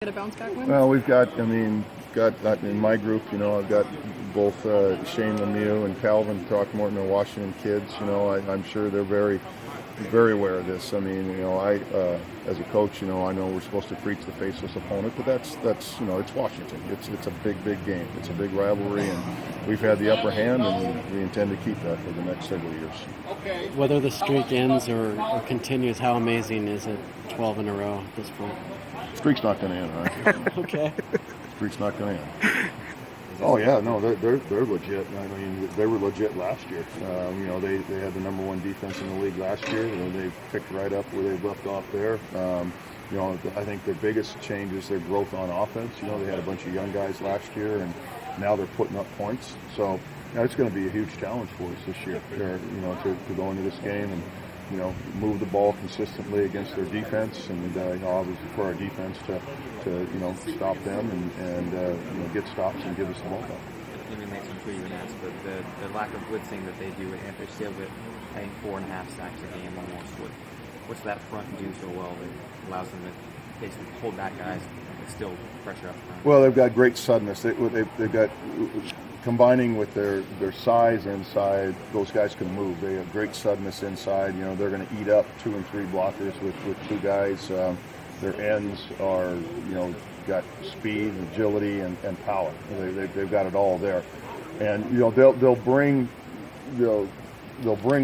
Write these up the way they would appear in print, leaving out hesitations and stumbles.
Get a bounce back win? Well, we've got in my group, I've got both Shane Lemieux and Calvin Throckmorton and Washington kids. I'm sure they're very, very aware of this. As a coach, I know we're supposed to preach the faceless opponent, but that's it's Washington. It's a big game. It's a big rivalry, and we've had the upper hand, and we intend to keep that for the next several years. Whether the streak ends or continues, how amazing is it? 12 in a row at this point. Streak's not going to end, right? Okay. Streak's not going to end. Oh yeah, no, they're legit. I mean, they were legit last year. They had the number one defense in the league last year. They picked right up where they left off there. I think their biggest change is their growth on offense. They had a bunch of young guys last year, and now they're putting up points. So it's going to be a huge challenge for us this year. To go into this game and move the ball consistently against their defense, and obviously for our defense to stop them and get stops and give us the ball back. Let me make some sure you would ask, but the lack of blitzing that they do, and they're still with, I think, 4.5 sacks a game almost. What's that front do so well that allows them to basically hold back guys but still pressure up front? Well, they've got great suddenness. They've got, combining with their size inside, those guys can move. They have great suddenness inside. They're going to eat up 2 and 3 blockers with 2 guys. Their ends are, got speed, agility, and power. They've got it all there. And they'll bring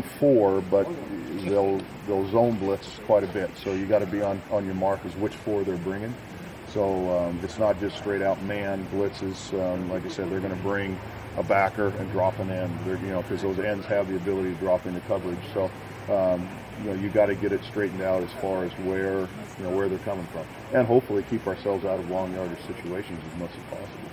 4, but they'll zone blitz quite a bit. So you got to be on your mark as which 4 they're bringing. So it's not just straight out man blitzes. Like I said, they're going to bring a backer and drop an end. Because those ends have the ability to drop into coverage. So you got to get it straightened out as far as where they're coming from, and hopefully keep ourselves out of long yardage situations as much as possible.